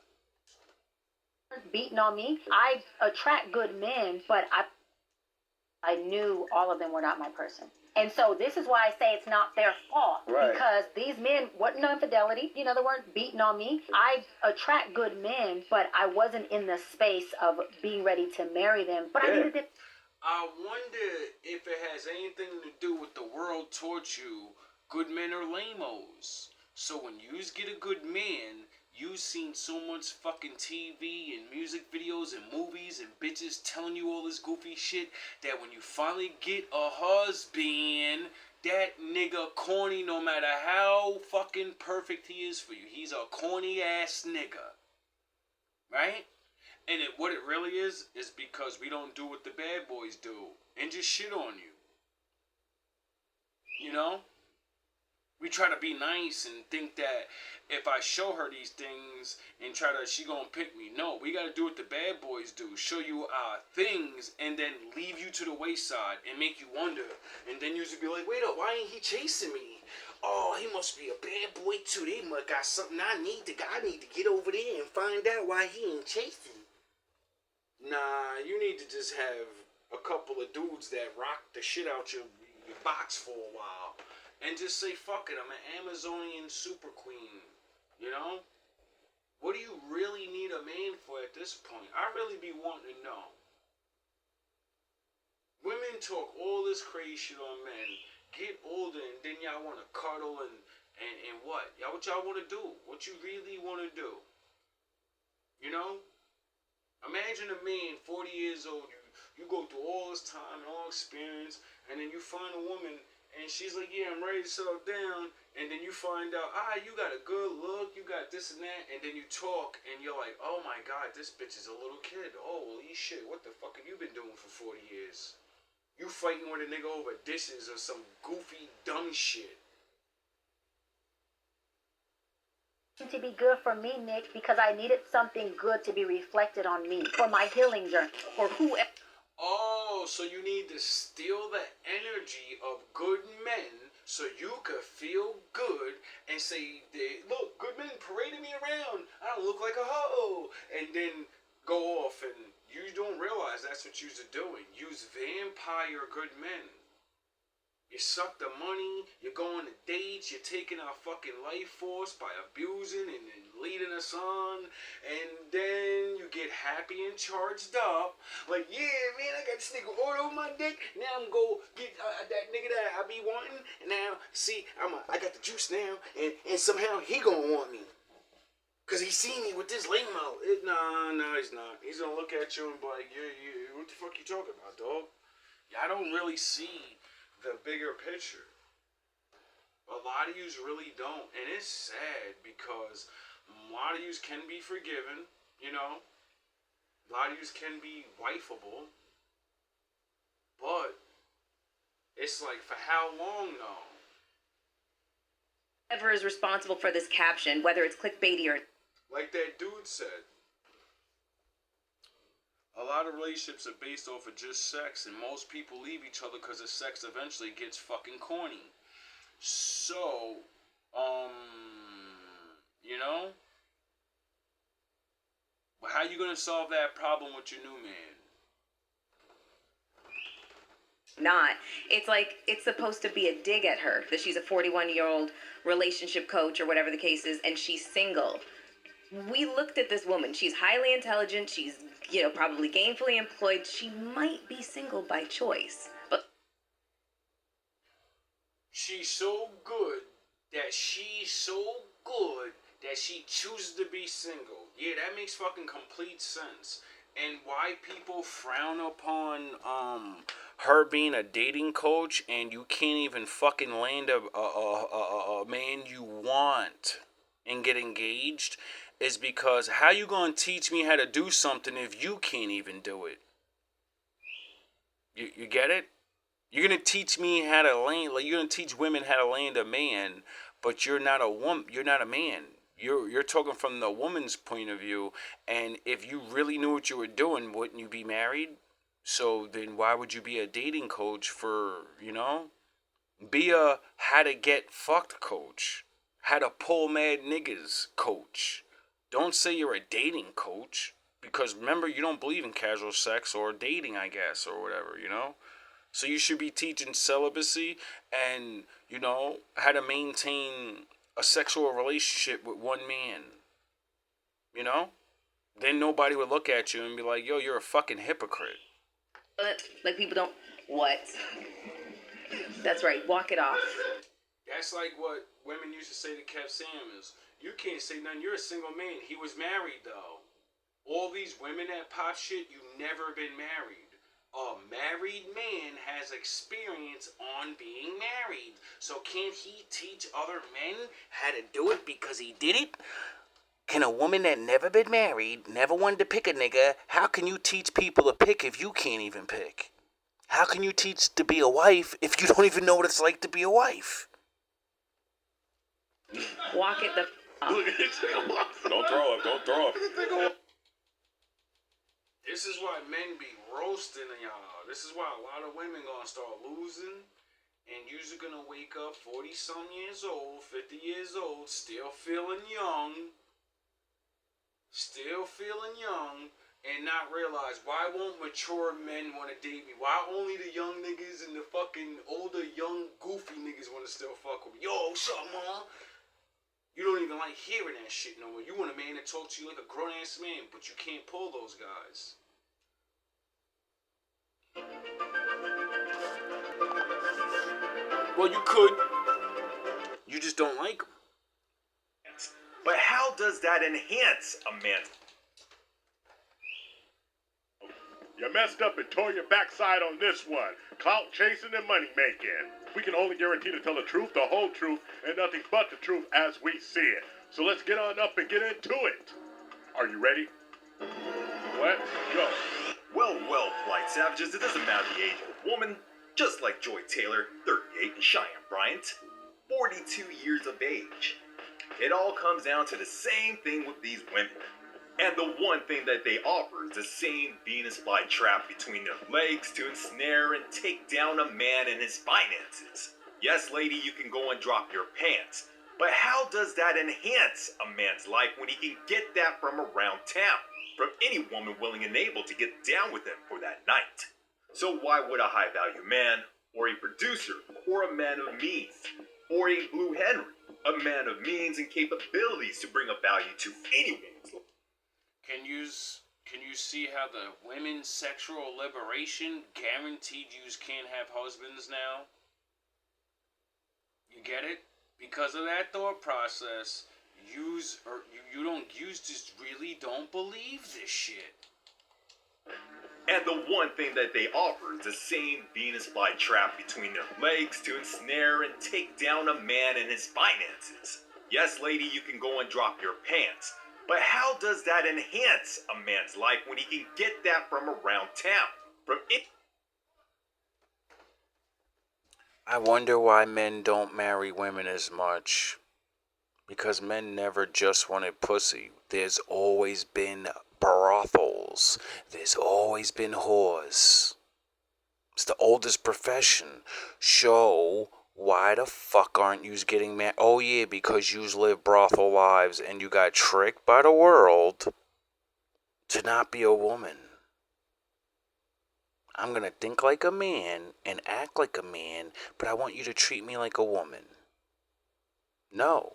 Beating on me. I attract good men, but I knew all of them were not my person. And so this is why I say it's not their fault. Right. Because these men wasn't no infidelity. They weren't beating on me. I attract good men, but I wasn't in the space of being ready to marry them. But I needed it. I wonder if it has anything to do with the world taught you good men are lamos. So when you get a good man, you've seen so much fucking TV and music videos and movies and bitches telling you all this goofy shit that when you finally get a husband, that nigga corny no matter how fucking perfect he is for you. He's a corny ass nigga. Right? And what it really is because we don't do what the bad boys do and just shit on you. We try to be nice and think that if I show her these things and she gonna pick me. No, we gotta do what the bad boys do. Show you our things and then leave you to the wayside and make you wonder. And then you just be like, wait up, why ain't he chasing me? Oh, he must be a bad boy too. They must got something I need to get over there and find out why he ain't chasing. Nah, you need to just have a couple of dudes that rock the shit out your box for a while. And just say, fuck it, I'm an Amazonian super queen. What do you really need a man for at this point? I really be wanting to know. Women talk all this crazy shit on men, get older, and then y'all want to cuddle and what? What y'all want to do? What you really want to do? Imagine a man, 40 years old, you go through all this time and all experience, and then you find a woman, and she's like, yeah, I'm ready to settle down. And then you find out, you got a good look, you got this and that. And then you talk, and you're like, oh my God, this bitch is a little kid. Holy shit, what the fuck have you been doing for 40 years? You fighting with a nigga over dishes or some goofy, dumb shit. To be good for me, Nick, because I needed something good to be reflected on me for my healing journey, or whoever. Oh, so you need to steal the energy of good men so you could feel good and say, look, good men parading me around. I don't look like a hoe. And then go off, and you don't realize that's what you're doing. Use vampire good men. You suck the money, you're going to dates, you're taking our fucking life force by abusing and leading us on, and then you get happy and charged up. Like, yeah, man, I got this nigga all over my dick. Now I'm going to get that nigga that I be wanting. And now, see, I got the juice now, and somehow he going to want me. Because he seen me with this lame mouth. Nah, he's not. He's going to look at you and be like, yeah, what the fuck you talking about, dog? Yeah, I don't really see the bigger picture. A lot of yous really don't, and it's sad because a lot of yous can be forgiven, a lot of yous can be wifeable, but it's like, for how long though? Whoever is responsible for this caption, whether it's clickbaity or like that dude said, a lot of relationships are based off of just sex, and most people leave each other because the sex eventually gets fucking corny. So, how you gonna solve that problem with your new man? not. It's like it's supposed to be a dig at her that she's a 41-year-old relationship coach or whatever the case is, and she's single. We looked at this woman. She's highly intelligent. She's, probably gainfully employed. She might be single by choice, but she's so good that she chooses to be single. Yeah, that makes fucking complete sense. And why people frown upon her being a dating coach and you can't even fucking land a man you want and get engaged is because how you gonna teach me how to do something if you can't even do it? You get it? You're gonna teach me how to land. Like you're gonna teach women how to land a man, but you're not a woman. You're not a man. You're talking from the woman's point of view. And if you really knew what you were doing, wouldn't you be married? So then why would you be a dating coach for, be a how to get fucked coach, how to pull mad niggas coach. Don't say you're a dating coach because remember you don't believe in casual sex or dating, I guess, or whatever. So you should be teaching celibacy and, how to maintain a sexual relationship with one man. Then nobody would look at you and be like, yo, you're a fucking hypocrite. Like people don't. What? That's right. Walk it off. That's like what women used to say to Kev Samuels. You can't say nothing. You're a single man. He was married, though. All these women that pop shit, you never been married. A married man has experience on being married. So can't he teach other men how to do it because he did it? Can a woman that never been married, never wanted to pick a nigga, how can you teach people to pick if you can't even pick? How can you teach to be a wife if you don't even know what it's like to be a wife? Walk it the Don't throw up. Don't throw up. This is why men be roasting y'all. This is why a lot of women gonna start losing. And you're gonna wake up 40-some years old, 50 years old, still feeling young. And not realize why won't mature men want to date me? Why only the young niggas and the fucking older, young, goofy niggas want to still fuck with me? Yo, what's up, man? You don't even like hearing that shit no more. You want a man to talk to you like a grown-ass man, but you can't pull those guys. Well, you could. You just don't like them. But how does that enhance a man's... You messed up and tore your backside on this one. Clout chasing and money making. We can only guarantee to tell the truth, the whole truth, and nothing but the truth as we see it. So let's get on up and get into it. Are you ready? Let's go. Well, Flight Savages, it doesn't matter the age of a woman. Just like Joy Taylor, 38, and Cheyenne Bryant, 42 years of age. It all comes down to the same thing with these women. And the one thing that they offer is the same Venus flytrap between their legs to ensnare and take down a man and his finances. Yes, lady, you can go and drop your pants. But how does that enhance a man's life when he can get that from around town? From any woman willing and able to get down with him for that night. So why would a high-value man, or a producer, or a man of means, or a Blue Henry, a man of means and capabilities to bring a value to anyone's life? Can you see how the women's sexual liberation guaranteed you can't have husbands now? You get it? Because of that thought process, you just really don't believe this shit. And the one thing that they offer is the same Venus flytrap between their legs to ensnare and take down a man and his finances. Yes, lady, you can go and drop your pants. But how does that enhance a man's life when he can get that from around town? I wonder why men don't marry women as much. Because men never just wanted pussy. There's always been brothels. There's always been whores. It's the oldest profession. So why the fuck aren't yous getting married? Oh yeah, because yous live brothel lives and you got tricked by the world to not be a woman. I'm gonna think like a man and act like a man, but I want you to treat me like a woman. No.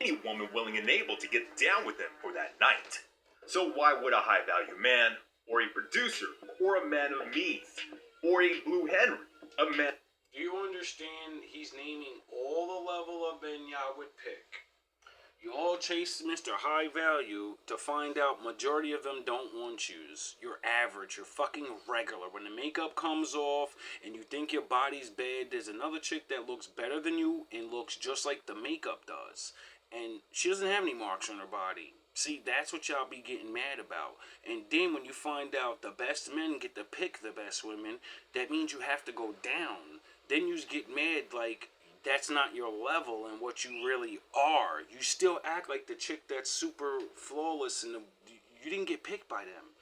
Any woman willing and able to get down with him for that night. So why would a high-value man, or a producer, or a man of means, or a Blue Henry, a man... Do you understand he's naming all the level of men y'all would pick? You all chase Mr. High Value to find out majority of them don't want yous. You're average, you're fucking regular. When the makeup comes off and you think your body's bad, there's another chick that looks better than you and looks just like the makeup does. And she doesn't have any marks on her body. See, that's what y'all be getting mad about. And then when you find out the best men get to pick the best women, that means you have to go down. Then you get mad like that's not your level and what you really are. You still act like the chick that's super flawless and you didn't get picked by them.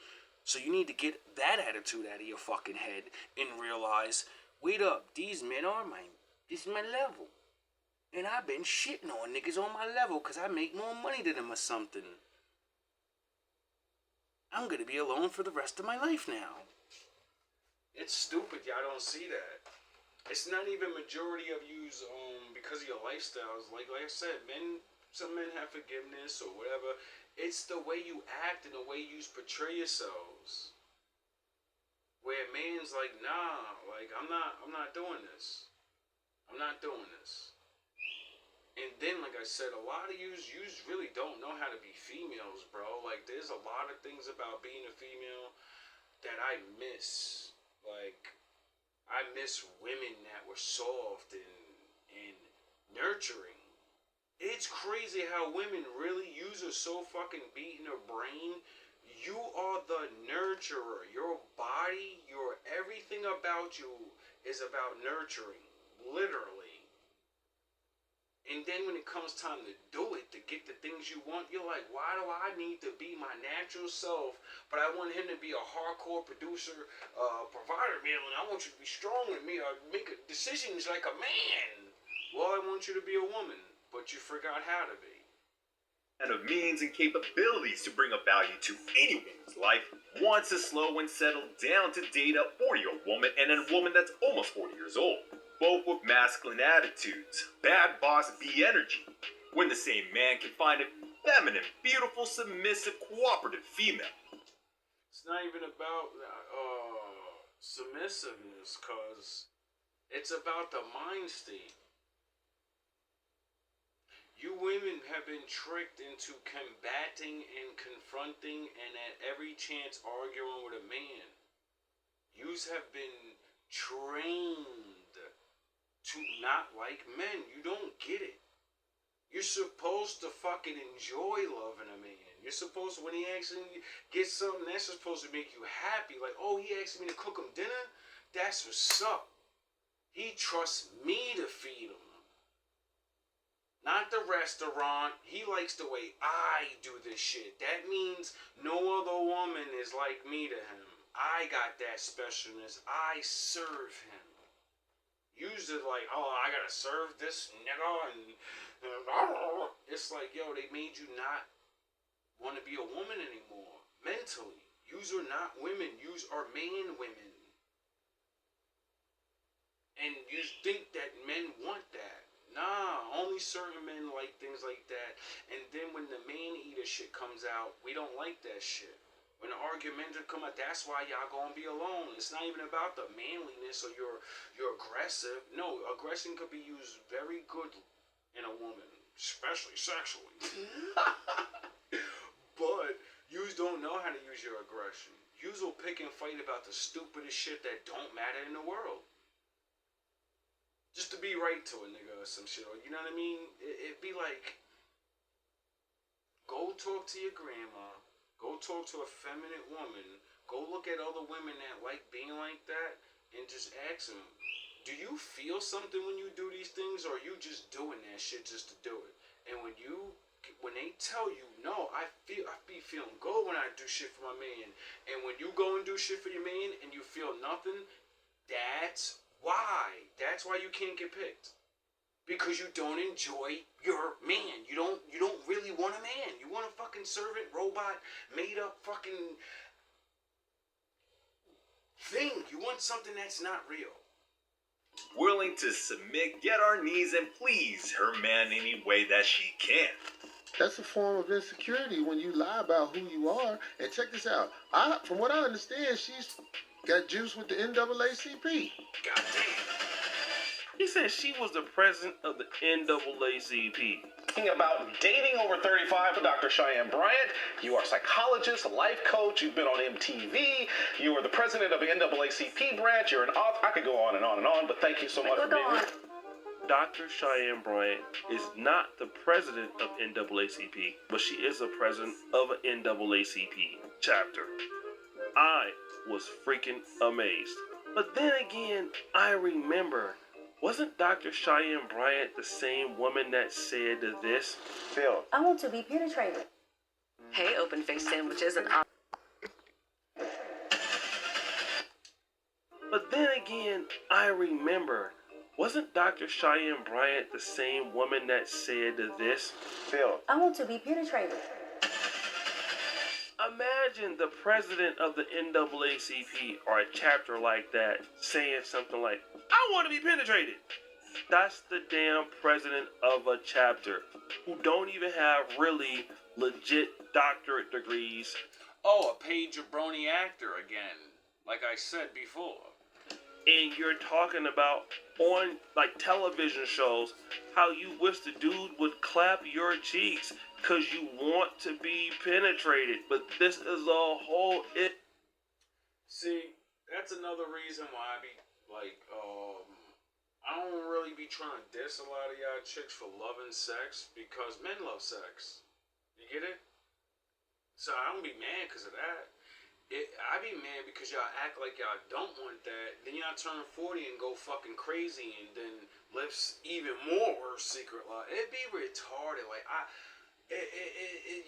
So you need to get that attitude out of your fucking head and realize, wait up, these men are this is my level. And I've been shitting on niggas on my level because I make more money than them or something. I'm gonna be alone for the rest of my life now. It's stupid y'all don't see that. It's not even majority of yous because of your lifestyles. Like I said, some men have forgiveness or whatever. It's the way you act and the way you portray yourselves. Where a man's like, nah, like I'm not doing this. I'm not doing this. And then, like I said, a lot of yous really don't know how to be females, bro. Like, there's a lot of things about being a female that I miss. Like, I miss women that were soft and nurturing. It's crazy how women really use are so fucking beat in their brain. You are the nurturer. Your body, everything about you is about nurturing. Literally. And then when it comes time to do it, to get the things you want, you're like, why do I need to be my natural self, but I want him to be a hardcore producer, provider, man, and I want you to be strong with me, or make decisions like a man. Well, I want you to be a woman, but you forgot how to be. And of means and capabilities to bring a value to any woman's life wants to slow and settle down to date a 40-year-old woman and a woman that's almost 40 years old. Both with masculine attitudes, bad boss B energy, when the same man can find a feminine, beautiful, submissive, cooperative female. It's not even about submissiveness, cause it's about the mind state. You women have been tricked into combating and confronting and at every chance arguing with a man. Yous have been trained to not like men. You don't get it. You're supposed to fucking enjoy loving a man. You're supposed to, when he actually gets something that's supposed to make you happy, like, oh, he asked me to cook him dinner? That's what's up. He trusts me to feed him. Not the restaurant. He likes the way I do this shit. That means no other woman is like me to him. I got that specialness. I serve him. Usually like, oh, I gotta serve this nigga, and it's like, yo, they made you not want to be a woman anymore. Mentally. Yous are not women. Yous are man women. And you think that men want that. Nah, only certain men like things like that. And then when the man eater shit comes out, we don't like that shit. When the arguments come out, that's why y'all gonna be alone. It's not even about the manliness or you're aggressive. No, aggression could be used very good in a woman, especially sexually. But yous don't know how to use your aggression. Yous will pick and fight about the stupidest shit that don't matter in the world. Just to be right to a nigga or some shit. Or, you know what I mean? It'd be like, go talk to your grandma. Go talk to a feminine woman. Go look at other women that like being like that and just ask them, do you feel something when you do these things, or are you just doing that shit just to do it? And when they tell you, no, I be feeling good when I do shit for my man. And when you go and do shit for your man and you feel nothing, that's why. That's why you can't get picked. Because you don't enjoy your man. You don't really want a man. You want a fucking servant, robot, made up fucking thing. You want something that's not real. Willing to submit, get our knees, and please her man any way that she can. That's a form of insecurity when you lie about who you are. And check this out. From what I understand, she's got juice with the NAACP. God damn. He said she was the president of the NAACP. Talking about dating over 35 with Dr. Cheyenne Bryant. You are a psychologist, a life coach. You've been on MTV. You are the president of the NAACP branch. You're an author. I could go on and on and on, but thank you so much for being here. Dr. Cheyenne Bryant is not the president of NAACP, but she is the president of an NAACP chapter. I was freaking amazed. But then again, I remember, wasn't Dr. Cheyenne Bryant the same woman that said this? Phil. I want to be penetrated. Hey, open-faced sandwiches and But then again, I remember, wasn't Dr. Cheyenne Bryant the same woman that said this? Phil. I want to be penetrated. Imagine the president of the NAACP or a chapter like that saying something like, I want to be penetrated. That's the damn president of a chapter who don't even have really legit doctorate degrees. Oh, a paid jabroni actor again, like I said before. And you're talking about on like television shows how you wish the dude would clap your cheeks because you want to be penetrated. But this is a whole See, that's another reason why I be like, I don't really be trying to diss a lot of y'all chicks for loving sex because men love sex. You get it? So I don't be mad because of that. I be mad because y'all act like y'all don't want that. Then y'all turn 40 and go fucking crazy and then live even more worse secret life. It be retarded. Like,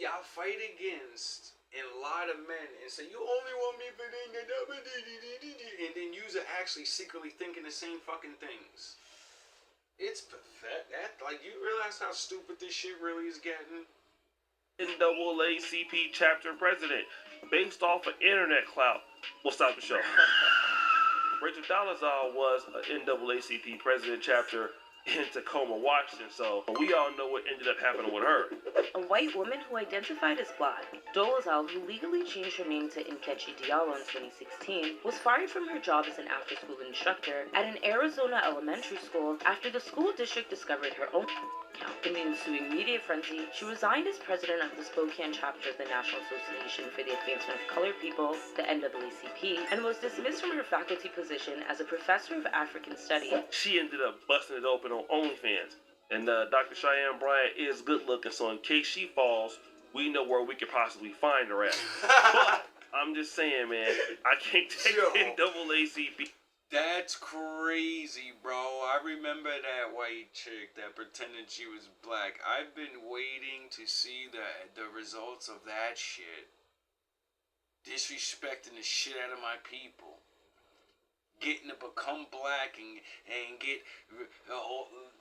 y'all fight against and lie to men and say, you only want me for this, and then you's actually secretly thinking the same fucking things. It's pathetic. Like, you realize how stupid this shit really is getting? NAACP chapter president based off of internet clout. We'll stop the show. Rachel Dolezal was an NAACP president chapter in Tacoma, Washington, so we all know what ended up happening with her. A white woman who identified as black, Dolezal, who legally changed her name to Nkechi Diallo in 2016, was fired from her job as an after-school instructor at an Arizona elementary school after the school district discovered her own account. In the ensuing media frenzy, she resigned as president of the Spokane chapter of the National Association for the Advancement of Colored People, the NAACP, and was dismissed from her faculty position as a professor of African Studies. She ended up busting it open on OnlyFans. And Dr. Cheyenne Bryant is good looking, so in case she falls, we know where we could possibly find her at. But I'm just saying, man, I can't take NAACP. That's crazy, bro. I remember that white chick that pretended she was black. I've been waiting to see the results of that shit. Disrespecting the shit out of my people. Getting to become black and get,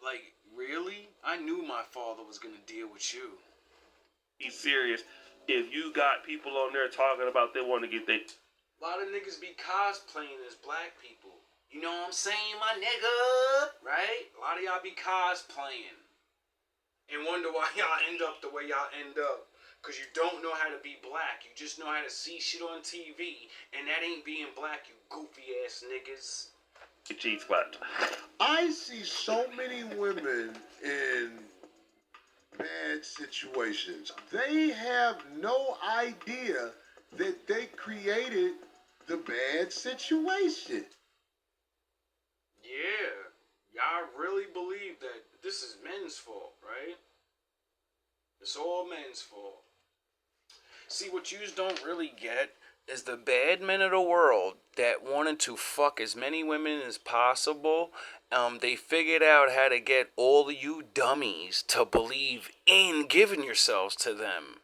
like, really? I knew my father was gonna deal with you. Be serious. If you got people on there talking about they want to get their... A lot of niggas be cosplaying as black people. You know what I'm saying, my nigga? Right? A lot of y'all be cosplaying. And wonder why y'all end up the way y'all end up. Because you don't know how to be black. You just know how to see shit on TV. And that ain't being black, you goofy ass niggas. Cheese clapped. I see so many women in bad situations. They have no idea that they created the bad situation. Yeah, y'all really believe that this is men's fault, right? It's all men's fault. See, what yous don't really get is the bad men of the world that wanted to fuck as many women as possible. They figured out how to get all of you dummies to believe in giving yourselves to them.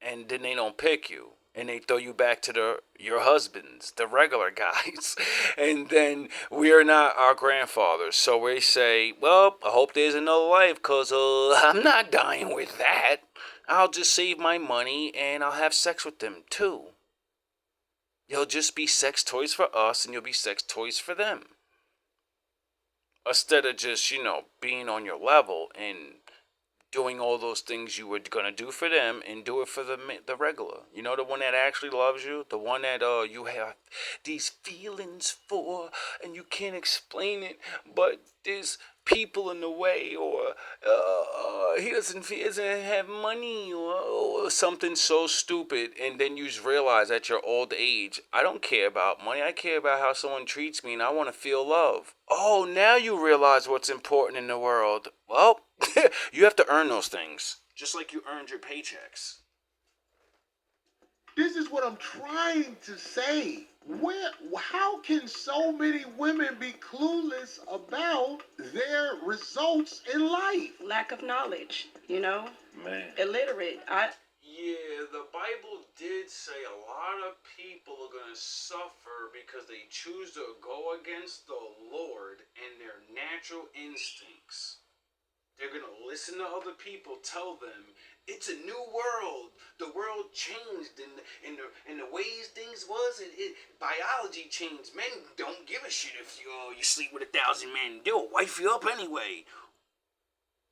And then they don't pick you. And they throw you back to your husbands, the regular guys. And then we're not our grandfathers. So we say, well, I hope there's another life because I'm not dying with that. I'll just save my money and I'll have sex with them too. You'll just be sex toys for us and you'll be sex toys for them. Instead of just, being on your level and doing all those things you were gonna do for them and do it for the regular. You know, the one that actually loves you, the one that you have these feelings for, and you can't explain it, but there's people in the way, or he doesn't have money, or something so stupid, and then you just realize at your old age, I don't care about money. I care about how someone treats me, and I want to feel love. Oh, now you realize what's important in the world. Well, you have to earn those things, just like you earned your paychecks. This is what I'm trying to say. How can so many women be clueless about their results in life? Lack of knowledge, Man. illiterate. Yeah, the Bible did say a lot of people are going to suffer because they choose to go against the Lord and their natural instincts. They're going to listen to other people tell them, it's a new world. The world changed in the ways things was. Biology changed. Men don't give a shit if you sleep with 1,000 men. They'll wife you up anyway.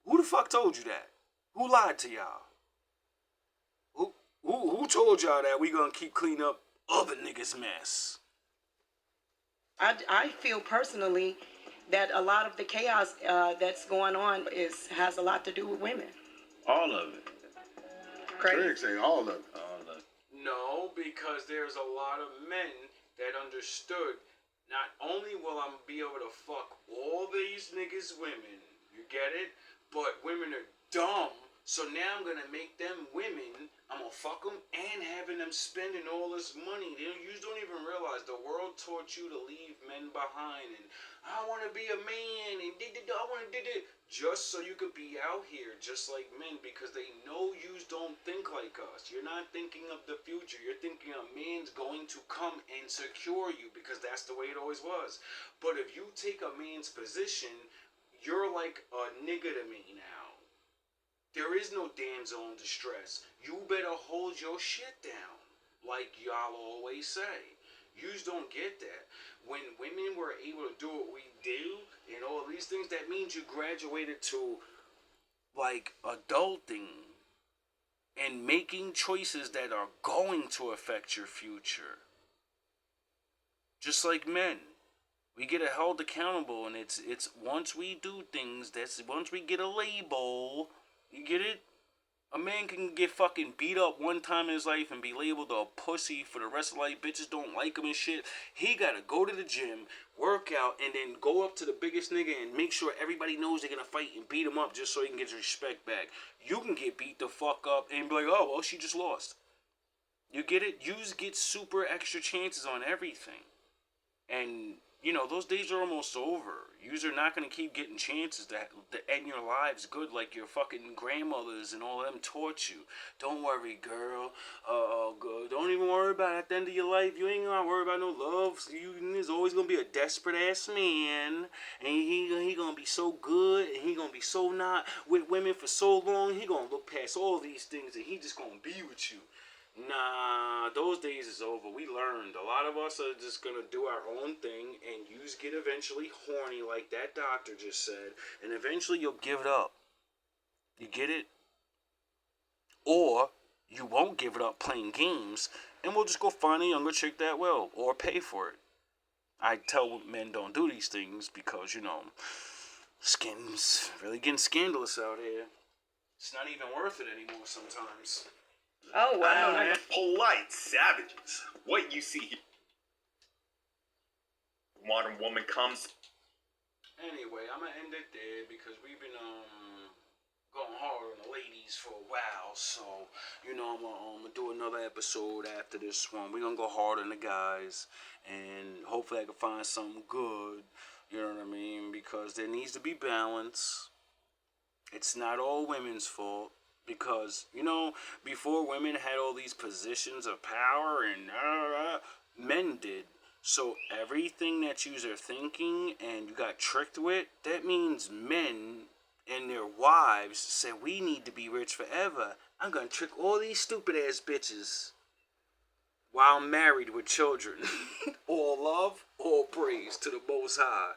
Who the fuck told you that? Who lied to y'all? Who told y'all that we gonna keep cleaning up other niggas' mess? I feel personally that a lot of the chaos that's going on has a lot to do with women. All of it. Craig say all of it. All of it. No, because there's a lot of men that understood, not only will I be able to fuck all these niggas' women, you get it? But women are dumb, so now I'm gonna make them women. I'm gonna fuck them and having them spending all this money. You don't even realize the world taught you to leave men behind, and I want to be a man, and I want to do it just so you could be out here just like men, because they know you don't think like us. You're not thinking of the future. You're thinking a man's going to come and secure you, because that's the way it always was. But if you take a man's position, you're like a nigga to me now. There is no damsel in distress. You better hold your shit down, like y'all always say. Yous don't get that. When women were able to do what we do and all these things, that means you graduated to, like, adulting and making choices that are going to affect your future. Just like men. We get held accountable, and it's once we do things, once we get a label, you get it? A man can get fucking beat up one time in his life and be labeled a pussy for the rest of life. Bitches don't like him and shit. He gotta go to the gym, work out, and then go up to the biggest nigga and make sure everybody knows they're gonna fight and beat him up just so he can get his respect back. You can get beat the fuck up and be like, oh, well, she just lost. You get it? You get super extra chances on everything. And, those days are almost over. Yous are not going to keep getting chances to end your lives good like your fucking grandmothers and all of them taught you. Don't worry, girl. Don't even worry about it. At the end of your life, you ain't going to worry about no love. There's always going to be a desperate-ass man. And he going to be so good. And he going to be so not with women for so long. He going to look past all these things. And he just going to be with you. Nah, those days is over. We learned. A lot of us are just gonna do our own thing, and you get eventually horny like that doctor just said, and eventually you'll give it up. You get it? Or you won't give it up playing games, and we'll just go find a younger chick that will, or pay for it. I tell men don't do these things because, skin's really getting scandalous out here. It's not even worth it anymore sometimes. Oh, wow. Polite savages. What you see here. Modern woman comes. Anyway, I'm gonna end it there because we've been going hard on the ladies for a while. So, I'm gonna do another episode after this one. We're gonna go hard on the guys, and hopefully I can find something good. You know what I mean? Because there needs to be balance. It's not all women's fault. Because, before women had all these positions of power and men did. So everything that you are thinking and you got tricked with, that means men and their wives said, we need to be rich forever. I'm going to trick all these stupid ass bitches while I'm married with children. All love, all praise to the Most High.